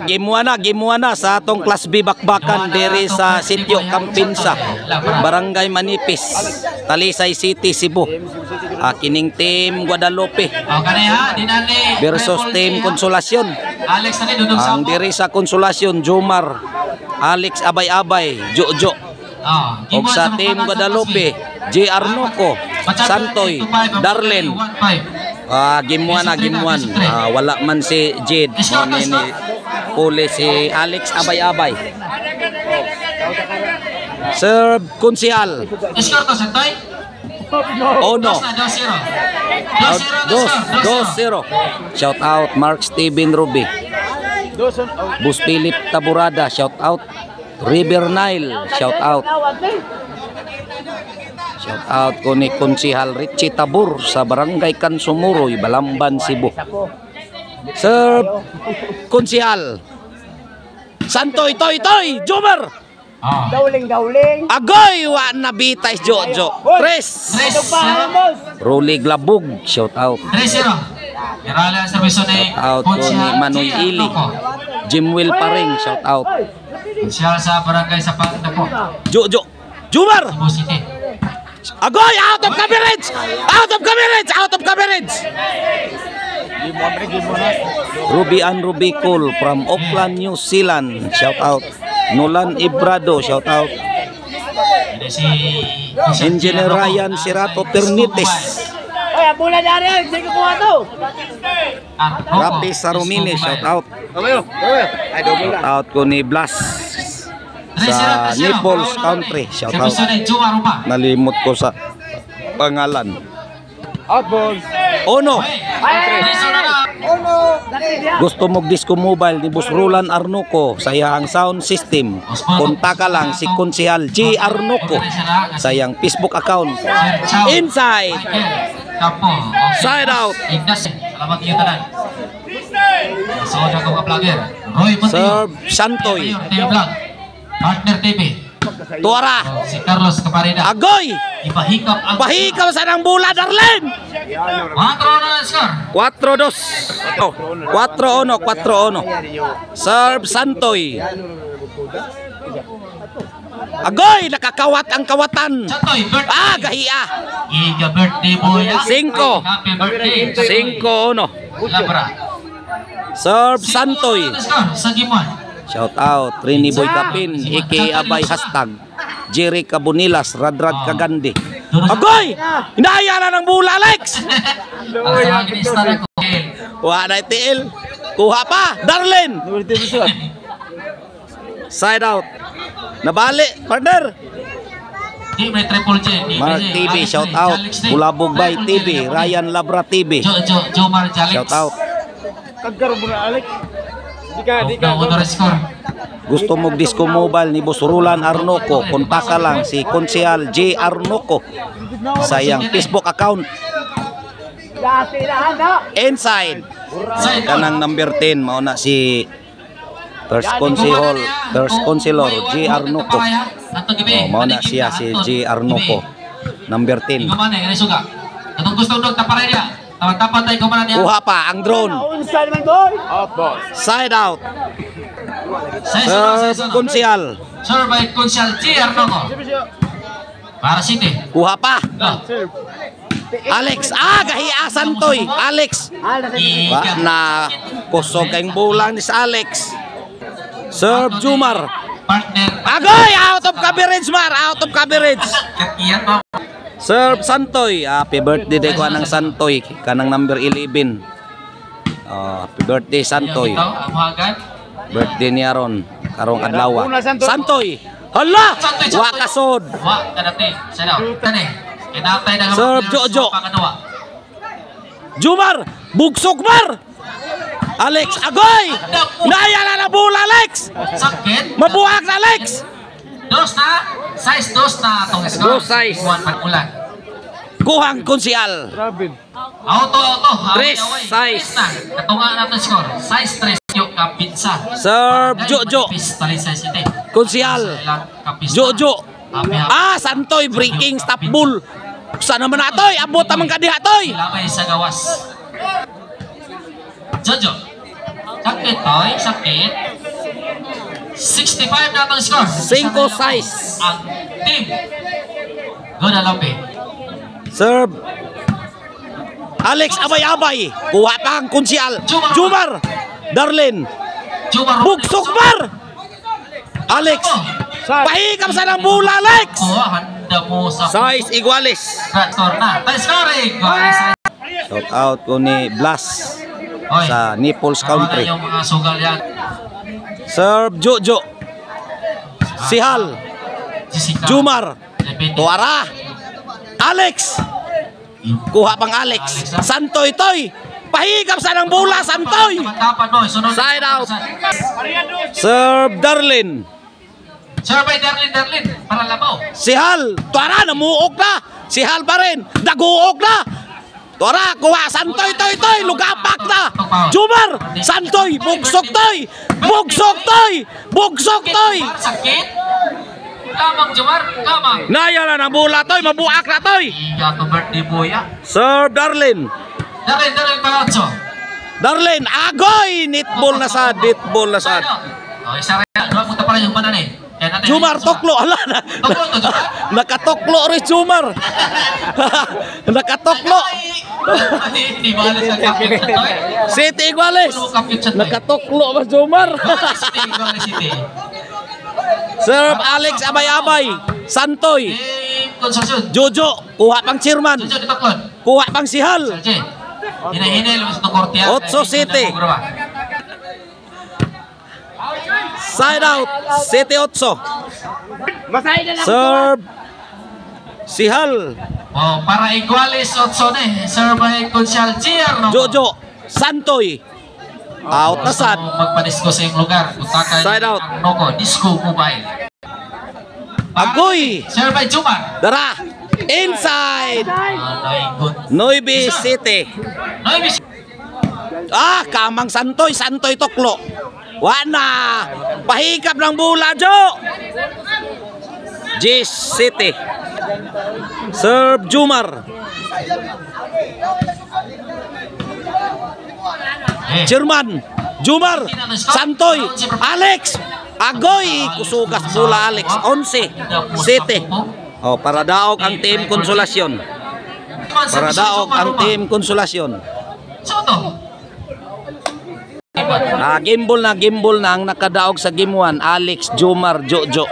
Game 1 na sa atong Class B bakbakan diri sa Sitio Campinsa, Barangay Manipis, Talisay City, Cebu. Kining Team Guadalupe versus Team Consolacion. Ang diri sa Consolacion, Jomar, Alex Abay-Abay, Jojo. Og sa Team Guadalupe, J. Arnoco, Santoy, Darlen. Game 1. Wala man si Jade. Puli si Alex Abay-Abay. Serve Kunsihal. Score ko, Santoy? Ono. 2-0. Shout out Mark Steven Ruby. Bus Philip Taburada, shout out. River Nile, shout out. Shout out ko ni Kunsihal Richie Tabur sa Barangay Kansumuroy, Balamban, Cebu. Serve Kunsihal. Santoy, Toy, Jomar. Gauling. Agoy, wa nabitay Jojo. Tres. Ruli Glabug, shout out. 3-0. Shout out ko ni Manoy Ili. Jimwil Paring, shout out. Siya sa barangay sa Pagdapo. Jojo. Jomar. Cebu City. Agoy, out of coverage. Ruby and Ruby Cool from Auckland, New Zealand, shout out. Nolan Ibrado, shout out. Engineer Ryan Sirato Ternites. Rapi Sarumini, shout out. Shout out ko ni Blas sa Naples Country, shout out. Nalimot ko sa pangalan. Ono. Gusto mo disco mobile ni Boss Roland Arnoco sa iyang sound system, kontak lang si Kunsihal G. Arnoco sa iyang Facebook account. Inside, side out. Serve Santoy. Partner TV. Tuara. Si Carlos Capareda. Agoy. Pahikaw sa nang bola, Darlen. 4-2. 4-1. Serve Santoy. Agoy, nakakawat ang kawatan. Gahiya. Iga birthday boy. 5-1. Serve Santoy. Sa Gimuan. Shout out Rini Boy Kapin, Ike Abay hashtag Jerry Cabonilas, Radrad Kagandi. Agoy! Inaya na ng bula, Alex! Wala na itil. Kuha pa, Darlen! Side out. Nabali, partner. Mark TV, shout out. Bulabog Bay TV, Ryan Labra TV. Shout out. Gusto mo disco mobile ni Boss Roland Arnoco, kontak lang si Kunsihal J. Arnoco sa iyang Facebook account. Inside, kanang number 10 mao na si First Consilor J. Arnoco. Mao na siya si J. Arnoco, number 10. Kuha pa ang drone. Side out. Kunsihal. Sir by Kunsihal J. Arnoco. Para City. Kuha pa. Alex. Gahiya Santoy. Alex. Na kusog kayong bulang ni sa Alex. Serve Jomar. Agoy! Out of coverage, Mar. Out of coverage. Serve Santoy. Happy birthday day ko ng Santoy. Kanang number 11. Happy birthday Santoy. Birthday niya ron. Karong adlaw. Santoy. Hala! Wa kasod. Serve Jojo. Jomar. Bugsok, Mar. Alex. Agoy! Naya na bola, Alex. Sakit. Mabuhag na, Alex. Size 2 na itong score. 2 size. Pag-ulan. Kuhang Kunsihal. Auto. 3 size. Katunga natin score. Size 3 yung Campinsa. Serve Jojo. Kunsihal. Jojo. Santoy breaking stop bull. Sana man atoy, abot naman ka diha toy. Lamay sa gawas. Jojo. Sakit, toy. Sakit. 65 na itong score. 5-6. Ang team Guadalupe. Serve. Alex abay-abay. Kuha pa ang kunsyal. Jumar. Darlene. Jumar. Bugsok par. Alex. Pahikam sa ng bola, Alex. Handa mo sa Size iguales. score na. Tayo scoring. Shout out ko ni Blas sa Naples Country. Yung mga sugal yan. Serve Jojo. Sihal. Jessica. Jumar. Tuara. Alex. Kuha pang Alex. Santoy Toy. Pahigap sa ng bola, Santoy. Side out. Serve Darlene. Survey Darlene. Para labaw. Sihal. Tuara, namuok na. Sihal pa rin. Daguok na. Tuara, kuha. Santoy Toy. Lugapak na. Jumar. Santoy. Bugsok Toy. Bugsok Toy. Bugsok Toy. Sakit. Kamang Jumar. Kamang. Naya na ng bola Toy. Mabuak na Toy. Iya to birthday boy ya. Serve Darlene. Darlene Palazzo. Darlene, agoy! Netball na sad, netball na sad. Oh, isa rin. Doon punta pala yung mana ni. Jumar, toklo. Ala na. Nakatoklo rin, Jumar. Nakatoklo. Hindi ba alas ang kapit sa to eh? City Iguales. Kapit sa to eh. Nakatoklo ba, Jumar? City, Iguales City. Serve Alex Abay-Abay. Santoy. Konsorsyum. Jojo, kuha pang chairman. Jojo di Taklon. Kuha pang sihal. Salche. Hinahinay lumos itong kortiya. Otso City. Side out. City Otso. Serve Sihal. Oh, para Iguales Otso ni. Survey Consyal Chier. Jojo. Santoy. Out na sad. Magpadisko sa iyong lugar. Puntakan Side out. ang Noco. Disco Mobile. Agoy. Survey Jumar. Dara. Inside. Good. Noibi City. Noibis. Kamang Santoy. Santoy Toklo. Wana. Pahikap ng bola, Jo. Gis City. Serve Jumar. Chairman. Jumar. Santoy. Alex. Agoy. Kusugas bola Alex. 11. City. Oh, para daog ang team Konsolasyon. Para daog ang team Konsolasyon. Soto. Gimbal na ang nakadaog sa game 1. Alex, Jumar, Jojo.